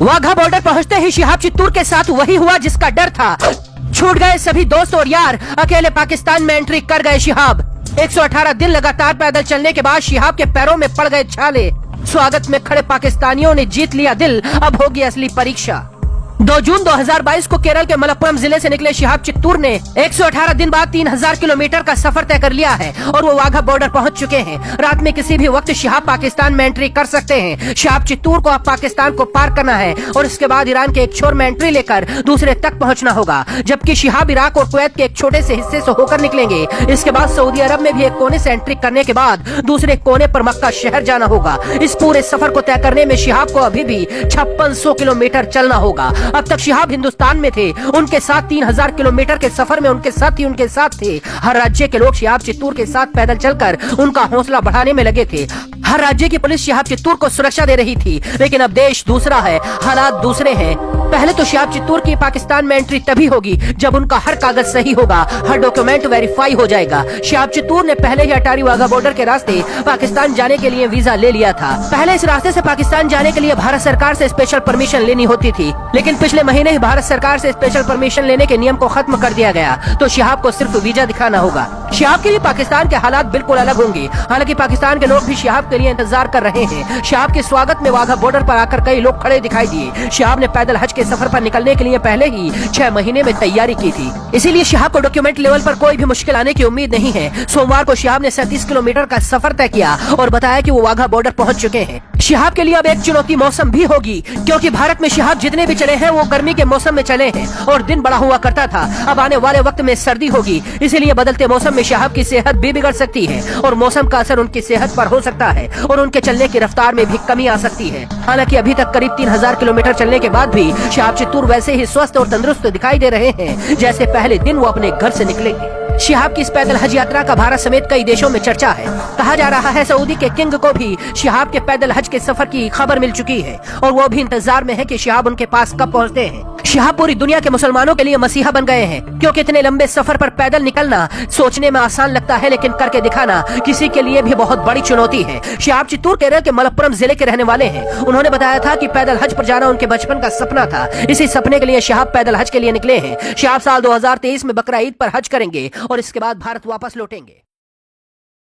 Wagah border पहुंचते ही शिहाब चित्तूर के साथ वही हुआ जिसका डर था। छूट गए सभी दोस्त और यार, अकेले पाकिस्तान में एंट्री कर गए शिहाब। 118 दिन लगातार पैदल चलने के बाद शिहाब के पैरों में पड़ गए छाले। स्वागत में खड़े पाकिस्तानियों ने जीत लिया दिल, अब होगी असली परीक्षा। 2 जून 2022 को केरल के मलप्पुरम जिले से निकले शिहाब चित्तूर ने 118 दिन बाद 3000 किलोमीटर का सफर तय कर लिया है और वो वाघा बॉर्डर पहुंच चुके हैं। रात में किसी भी वक्त शिहाब पाकिस्तान में एंट्री कर सकते हैं। शिहाब चित्तूर को अब पाकिस्तान को पार करना है और इसके बाद ईरान के एक छोर में एंट्री लेकर दूसरे तक पहुंचना होगा, जबकि शिहाब इराक और कुवैत के एक छोटे से हिस्से से होकर निकलेंगे। इसके बाद सऊदी अरब में भी एक कोने से एंट्री करने के बाद दूसरे कोने पर मक्का शहर जाना होगा। इस पूरे सफर को तय करने में शिहाब को अभी भी 5600 किलोमीटर चलना होगा। अब तक शिहाब हिंदुस्तान में थे, उनके साथ 3000 किलोमीटर के सफर में उनके साथ थे। हर राज्य के लोग शिहाब चित्तूर के साथ पैदल चलकर उनका हौसला बढ़ाने में लगे थे। हर राज्य की पुलिस शिहाब चित्तूर को सुरक्षा दे रही थी, लेकिन अब देश दूसरा है, हालात दूसरे हैं। पहले तो शिहाब चित्तूर की पाकिस्तान में एंट्री तभी होगी जब उनका हर कागज सही होगा, हर डॉक्यूमेंट वेरीफाई हो जाएगा। शिहाब चित्तूर ने पहले ही अटारी वाघा बॉर्डर के रास्ते पाकिस्तान जाने के लिए वीजा ले लिया था। पहले इस रास्ते से पाकिस्तान जाने के लिए भारत सरकार से स्पेशल परमिशन लेनी होती थी, लेकिन पिछले महीने ही भारत सरकार से स्पेशल परमिशन लेने के नियम को खत्म कर दिया गया, तो शिहाब को सिर्फ वीजा दिखाना होगा। शिहाब के लिए पाकिस्तान के हालात बिल्कुल अलग होंगे। हालांकि पाकिस्तान के लोग भी शिहाब के लिए इंतजार कर रहे हैं। शिहाब के स्वागत में वाघा बॉर्डर पर आकर कई लोग खड़े दिखाई दिए। शिहाब ने पैदल हज के सफर पर निकलने के लिए पहले ही 6 महीने में तैयारी की थी, इसीलिए शिहाब को डॉक्यूमेंट लेवल पर कोई भी मुश्किल आने की उम्मीद नहीं है। सोमवार को शिहाब ने 37 किलोमीटर का सफर तय किया और बताया कि वो वाघा बॉर्डर पहुंच चुके हैं। शिहाब के लिए अब एक चुनौती मौसम भी होगी, क्योंकि भारत में शिहाब जितने भी चले हैं वो गर्मी के मौसम में चले हैं और दिन बड़ा हुआ करता था। अब आने वाले वक्त में सर्दी होगी, इसीलिए बदलते मौसम में शिहाब की सेहत भी बिगड़ सकती है और मौसम का असर उनकी सेहत पर हो सकता है और उनके चलने की रफ्तार में भी कमी आ सकती है। हालांकि अभी तक करीब 3000 किलोमीटर चलने के बाद भी शिहाब चित्तूर वैसे ही स्वस्थ और तंदुरुस्त दिखाई दे रहे हैं जैसे पहले दिन वो अपने घर से निकलेंगे। शिहाब की इस पैदल हज यात्रा का भारत समेत कई देशों में चर्चा है। कहा जा रहा है सऊदी के किंग को भी शिहाब के पैदल हज के सफर की खबर मिल चुकी है और वो भी इंतजार में है कि शिहाब उनके पास कब पहुंचते हैं। शिहाब पूरी दुनिया के मुसलमानों के लिए मसीहा बन गए हैं, क्योंकि इतने लंबे सफर पर पैदल निकलना सोचने में आसान लगता है, लेकिन करके दिखाना किसी के लिए भी बहुत बड़ी चुनौती है। शिहाब चित्तूर केरल के मलप्पुरम जिले के रहने वाले हैं। उन्होंने बताया था कि पैदल हज पर जाना उनके बचपन का सपना था। इसी सपने के लिए शिहाब पैदल हज के लिए निकले हैं। शिहाब साल 2023 में बकरा ईद पर हज करेंगे और इसके बाद भारत वापस लौटेंगे।